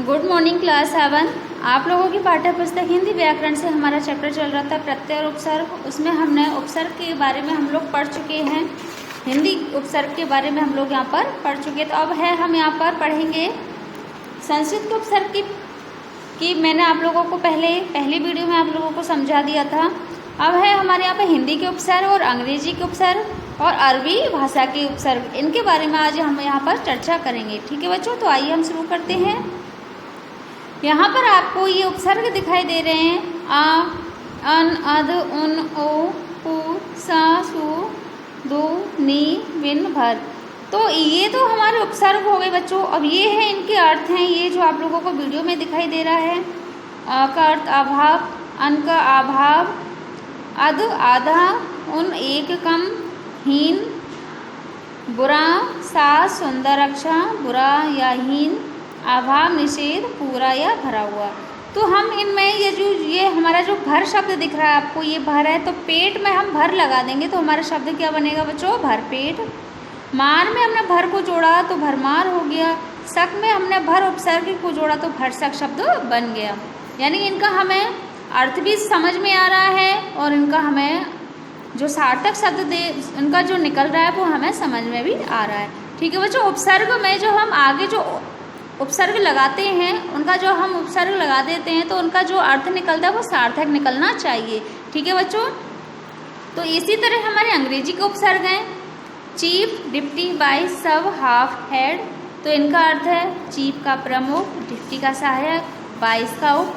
Good morning class 7। आप लोगों की पाठ्य पुस्तक हिंदी व्याकरण से हमारा चैप्टर चल रहा था प्रत्यय और उपसर्ग। उसमें हमने उपसर्ग के बारे में हम लोग पढ़ चुके हैं। हिंदी उपसर्ग के बारे में हम लोग यहाँ पर पढ़ चुके। तो अब है हम यहाँ पर पढ़ेंगे संस्कृत के उपसर्ग की मैंने आप लोगों को पहली वीडियो में आप लोगों को समझा दिया था। अब है हमारे यहाँ पे हिंदी के उपसर्ग और अंग्रेजी के उपसर्ग और अरबी भाषा के उपसर्ग, इनके बारे में आज हम यहाँ पर चर्चा करेंगे। ठीक है बच्चों, तो आइए हम शुरू करते हैं। यहाँ पर आपको ये उपसर्ग दिखाई दे रहे हैं आ, अन, अद, उन, ओ, पु, सा, सु, दु, नी, विन, भर। तो ये तो हमारे उपसर्ग हो गए बच्चों। अब ये है इनके अर्थ हैं, ये जो आप लोगों को वीडियो में दिखाई दे रहा है। आ का अर्थ अभाव, अन का अभाव, अद आधा, उन एक कम, हीन बुरा, सा सुंदर अच्छा, बुरा या हीन, अभाव निषेध पूरा या भरा हुआ। तो हम इनमें ये हमारा जो भर शब्द दिख रहा है आपको, ये भर है, तो पेट में हम भर लगा देंगे तो हमारा शब्द क्या बनेगा बच्चों? भर पेट। मार में हमने भर को जोड़ा तो भरमार हो गया। शक में हमने भर उपसर्ग को जोड़ा तो भरशक शब्द बन गया। यानी इनका हमें अर्थ भी समझ में आ रहा है और इनका हमें जो सार्थक शब्द उनका जो निकल रहा है वो हमें समझ में भी आ रहा है। ठीक है बच्चों, उपसर्ग में जो हम आगे जो उपसर्ग लगाते हैं, उनका जो हम उपसर्ग लगा देते हैं तो उनका जो अर्थ निकलता है वो सार्थक निकलना चाहिए। ठीक है बच्चों, तो इसी तरह हमारे अंग्रेजी के उपसर्ग हैं चीफ, डिप्टी, वाइस, सब, हाफ, हेड। तो इनका अर्थ है चीफ का प्रमुख, डिप्टी का सहायक, वाइस का उप,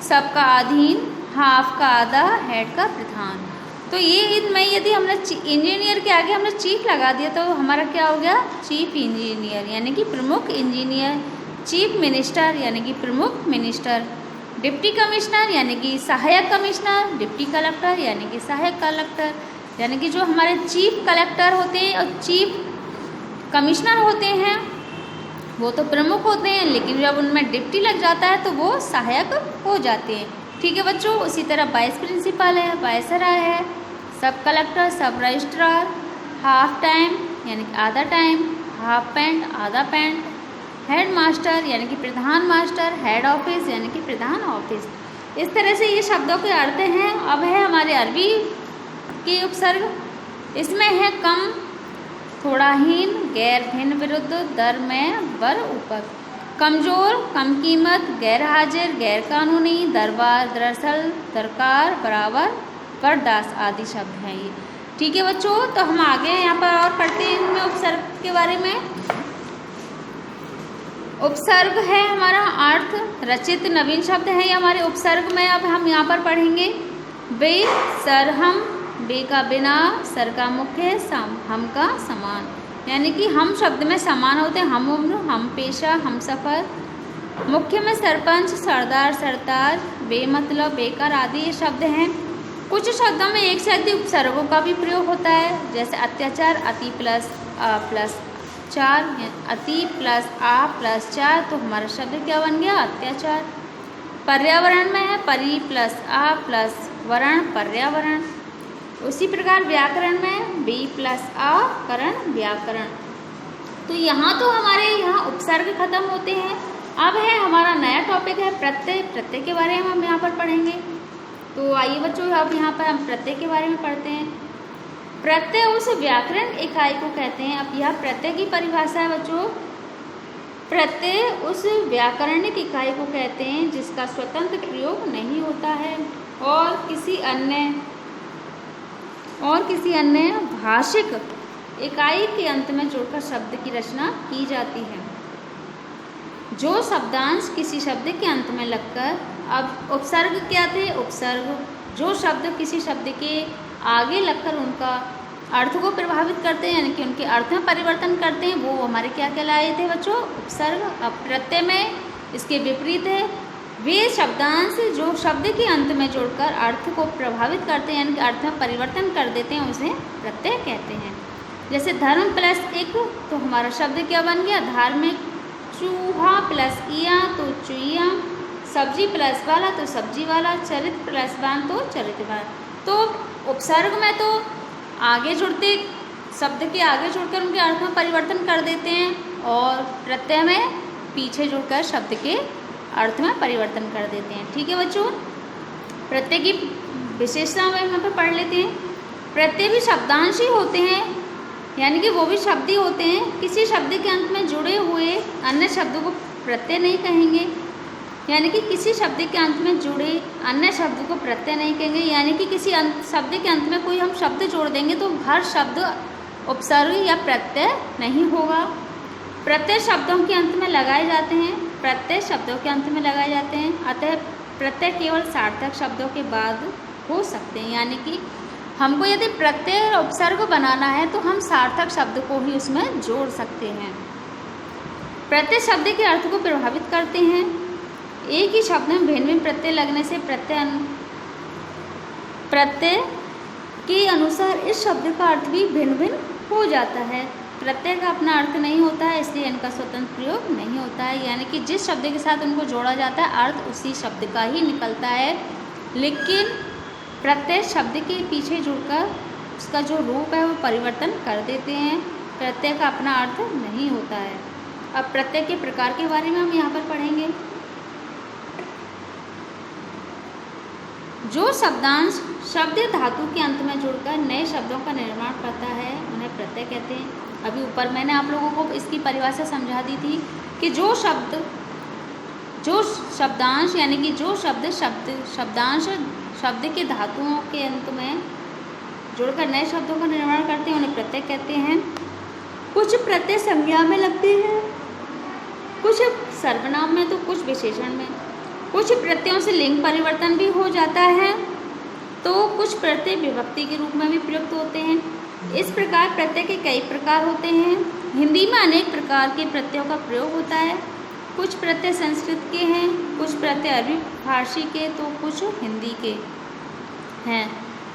सब का अधीन, हाफ का आधा, हेड का प्रधान। तो ये इनमें यदि हमने इंजीनियर के आगे हमने चीफ लगा दिया तो हमारा क्या हो गया? चीफ इंजीनियर यानी कि प्रमुख इंजीनियर। चीफ मिनिस्टर यानी कि प्रमुख मिनिस्टर। डिप्टी कमिश्नर यानी कि सहायक कमिश्नर। डिप्टी कलेक्टर यानी कि सहायक कलेक्टर। यानी कि जो हमारे चीफ कलेक्टर होते हैं और चीफ कमिश्नर होते हैं वो तो प्रमुख होते हैं, लेकिन जब उनमें डिप्टी लग जाता है तो वो सहायक हो जाते हैं। ठीक है बच्चों, उसी तरह वाइस प्रिंसिपल है, वाइसराय है, सब कलेक्टर, सब रजिस्ट्रार, हाफ टाइम यानी कि आधा टाइम, हाफ पैंट आधा पैंट, हेड मास्टर यानी कि प्रधान मास्टर, हेड ऑफिस यानी कि प्रधान ऑफिस। इस तरह से ये शब्दों के अर्थ हैं। अब है हमारे अरबी के उपसर्ग। इसमें है कम, थोड़ा हीन, गैर, भिन्न, विरुद्ध, दर में, बर, ऊपर। कमज़ोर, कम कीमत, गैर हाजिर, गैर कानूनी, दरबार, दरअसल, दरकार, बराबर, बर्दाश्त आदि शब्द हैं ये। ठीक है बच्चों, तो हम आगे यहाँ पर और पढ़ते हैं इनमें उपसर्ग के बारे में। उपसर्ग है हमारा अर्थ, रचित, नवीन शब्द है ये हमारे उपसर्ग में। अब हम यहाँ पर पढ़ेंगे बे, सर, हम, बे का बिना, सर का मुख्य, सम, हम का समान। यानी कि हम शब्द में समान होते हैं, हम उम्र, हम पेशा, हम सफ़र। मुख्य में सरपंच, सरदार, सरतार, बेमतलब, बेकार आदि ये शब्द हैं। कुछ शब्दों में एक से अधिक उपसर्गों का भी प्रयोग होता है, जैसे अत्याचार, अति प्लस आ प्लस चार, अति प्लस आ प्लस चार, तो हमारा शब्द क्या बन गया? अत्याचार। पर्यावरण में है परि प्लस आ प्लस वर्ण, पर्यावरण। उसी प्रकार व्याकरण में बी प्लस आ करण, व्याकरण। तो यहाँ तो हमारे यहाँ उपसर्ग खत्म होते हैं। अब है हमारा नया टॉपिक है प्रत्यय। प्रत्यय के बारे में हम यहाँ पर पढ़ेंगे। तो आइए बच्चों, अब यहाँ पर हम प्रत्यय के बारे में पढ़ते हैं। प्रत्यय उस व्याकरण इकाई को कहते हैं। अब यह प्रत्यय की परिभाषा है बच्चों। प्रत्यय उस व्याकरणिक इकाई को कहते हैं जिसका स्वतंत्र प्रयोग नहीं होता है और किसी अन्य भाषिक इकाई के अंत में जोड़कर शब्द की रचना की जाती है। जो शब्दांश किसी शब्द के अंत में लगकर, अब उपसर्ग क्या थे? उपसर्ग जो शब्द किसी शब्द के आगे लगकर उनका अर्थ को प्रभावित करते हैं, यानी कि उनके अर्थ में परिवर्तन करते हैं, वो हमारे क्या कहलाए थे बच्चों? उपसर्ग। अब प्रत्यय में इसके विपरीत है, वे शब्दांश जो शब्द के अंत में जोड़कर अर्थ को प्रभावित करते हैं, यानी कि अर्थ में परिवर्तन कर देते हैं, उसे प्रत्यय कहते हैं। जैसे धर्म प्लस एक, तो हमारा शब्द क्या बन गया? धार्मिक। चूहा प्लस इया तो चुईया। सब्जी प्लस वाला तो सब्जी वाला। चरित्र प्लस वान तो चरित्रवान। तो उपसर्ग में तो आगे जुड़ते शब्द के आगे जुड़कर उनके अर्थ में परिवर्तन कर देते हैं, और प्रत्यय में पीछे जुड़कर शब्द के अर्थ में परिवर्तन कर देते हैं। ठीक है बच्चों, प्रत्यय की विशेषता में यहाँ पर पढ़ लेते हैं। प्रत्यय भी शब्दांश ही होते हैं, यानी कि वो भी शब्द ही होते हैं। किसी शब्द के अंत में जुड़े हुए अन्य शब्दों को प्रत्यय नहीं कहेंगे, यानी कि किसी शब्द के अंत में जुड़े अन्य शब्द को प्रत्यय नहीं कहेंगे, यानी कि किसी शब्द के अंत में कोई हम शब्द जोड़ देंगे तो हर शब्द उपसर्ग या प्रत्यय नहीं होगा। प्रत्यय शब्दों के अंत में लगाए जाते हैं, प्रत्यय शब्दों के अंत में लगाए जाते हैं, अतः प्रत्यय केवल सार्थक शब्दों के बाद हो सकते हैं। यानी कि हमको यदि प्रत्यय और उपसर्ग बनाना है तो हम सार्थक शब्द को ही उसमें जोड़ सकते हैं। प्रत्यय शब्द के अर्थ को प्रभावित करते हैं। एक ही शब्द में भिन्न भिन्न प्रत्यय लगने से प्रत्यय के अनुसार इस शब्द का अर्थ भी भिन्न भिन्न हो जाता है। प्रत्यय का अपना अर्थ नहीं होता है, इसलिए इनका स्वतंत्र प्रयोग नहीं होता है। यानी कि जिस शब्द के साथ उनको जोड़ा जाता है अर्थ उसी शब्द का ही निकलता है, लेकिन प्रत्यय शब्द के पीछे जुड़कर उसका जो रूप है वो परिवर्तन कर देते हैं। प्रत्यय का अपना अर्थ नहीं होता है। अब प्रत्यय के प्रकार के बारे में हम यहाँ पर पढ़ेंगे। जो शब्दांश शब्द धातु के अंत में जुड़कर नए शब्दों का निर्माण करता है उन्हें प्रत्यय कहते हैं। अभी ऊपर मैंने आप लोगों को इसकी परिभाषा समझा दी थी कि जो शब्दांश यानी कि जो शब्दांश शब्द के धातुओं के अंत में जुड़कर नए शब्दों का निर्माण करते हैं उन्हें प्रत्यय कहते हैं। कुछ प्रत्यय संज्ञा में लगते हैं, कुछ सर्वनाम में तो कुछ विशेषण में। कुछ प्रत्ययों से लिंग परिवर्तन भी हो जाता है तो कुछ प्रत्यय विभक्ति के रूप में भी प्रयुक्त होते हैं। इस प्रकार प्रत्यय के कई प्रकार होते हैं। हिंदी में अनेक प्रकार के प्रत्ययों का प्रयोग होता है। कुछ प्रत्यय संस्कृत के हैं, कुछ प्रत्यय अरबी फारसी के तो कुछ हिंदी के हैं।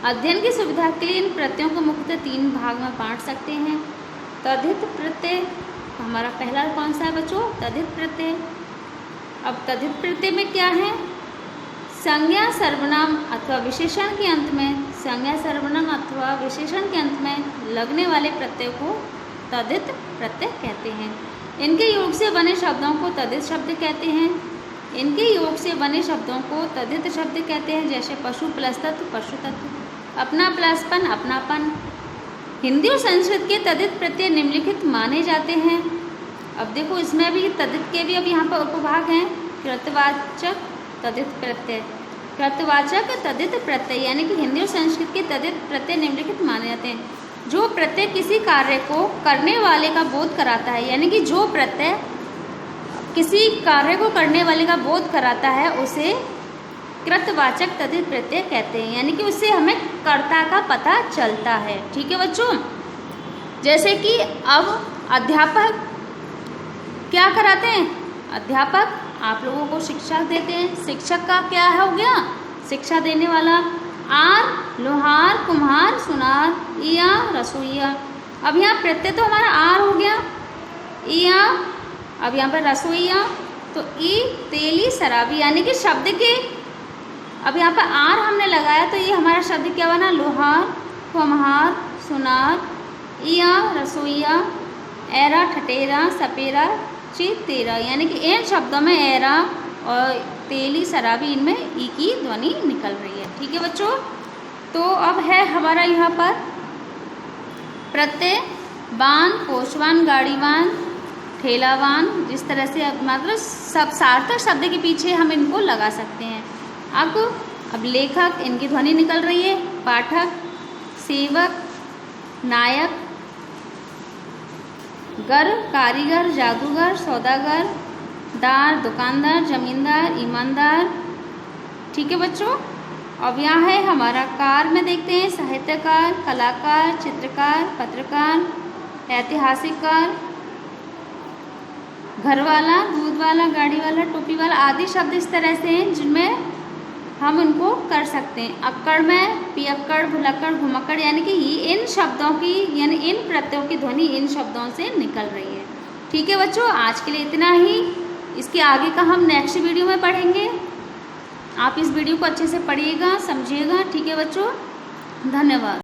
अध्ययन की सुविधा के लिए इन प्रत्ययों को मुख्यतः 3 भाग में बांट सकते हैं। तद्धित प्रत्यय हमारा पहला कौन सा है बच्चों? तद्धित प्रत्यय। अब तद्धित प्रत्यय में क्या है? संज्ञा सर्वनाम अथवा विशेषण के अंत में लगने वाले प्रत्यय को तद्धित प्रत्यय कहते हैं। इनके योग से बने शब्दों को तद्धित शब्द कहते हैं। जैसे पशु प्लस तत्व पशु तत्व, अपना प्लसपन अपनापन। हिंदी और संस्कृत के तद्धित प्रत्यय निम्नलिखित माने जाते हैं। अब देखो इसमें भी तद्धित के भी अब यहाँ पर उपभाग हैं। कृतवाचक तद्धित प्रत्यय यानी कि हिंदी और संस्कृत के तद्धित प्रत्यय निम्नलिखित माने जाते हैं। जो प्रत्यय किसी कार्य को करने वाले का बोध कराता है, यानी कि जो प्रत्यय किसी कार्य को करने वाले का बोध कराता है उसे कृतवाचक तद्धित प्रत्यय कहते हैं। यानी कि उससे हमें कर्ता का पता चलता है। ठीक है बच्चों, जैसे कि अब अध्यापक क्या कराते हैं? अध्यापक आप लोगों को शिक्षा देते हैं। शिक्षक का क्या हो गया? शिक्षा देने वाला। आर लोहार, कुम्हार, सुनार, इया रसोईया। अब यहाँ प्रत्यय तो हमारा आर हो गया, इया, अब यहाँ पर रसोईया तो ई तेली शराबी, यानी कि शब्द के अब यहाँ पर आर हमने लगाया तो ये हमारा शब्द क्या बना? लोहार, कुम्हार, सुनार, इया रसोईया, एरा ठटेरा, सपेरा, चितेरा, यानी कि इन शब्दों में एरा और तेली शराबी इनमें ई की ध्वनि निकल रही है। ठीक है बच्चों, तो अब है हमारा यहाँ पर प्रत्यय वान, कोशवान, गाड़ीवान, ठेलावान। जिस तरह से अब मतलब सब सार्थक शब्द के पीछे हम इनको लगा सकते हैं। अब लेखक इनकी ध्वनि निकल रही है। पाठक, सेवक, नायक, गर कारीगर, जादूगर, सौदागर, दार दुकानदार, जमींदार, ईमानदार। ठीक है बच्चों, अब यहाँ है हमारा कार में देखते हैं साहित्यकार, कलाकार, चित्रकार, पत्रकार, ऐतिहासिककार, घरवाला, दूध वाला, गाड़ी वाला, टोपी वाला आदि शब्द इस तरह से हैं जिनमें हम इनको कर सकते हैं। अक्कड़ में पियक्कड़, भुलक्कड़, घुमक्कड़, यानी कि इन शब्दों की यानी इन प्रत्ययों की ध्वनि इन शब्दों से निकल रही है। ठीक है बच्चों, आज के लिए इतना ही। इसके आगे का हम नेक्स्ट वीडियो में पढ़ेंगे। आप इस वीडियो को अच्छे से पढ़िएगा, समझिएगा। ठीक है बच्चों, धन्यवाद।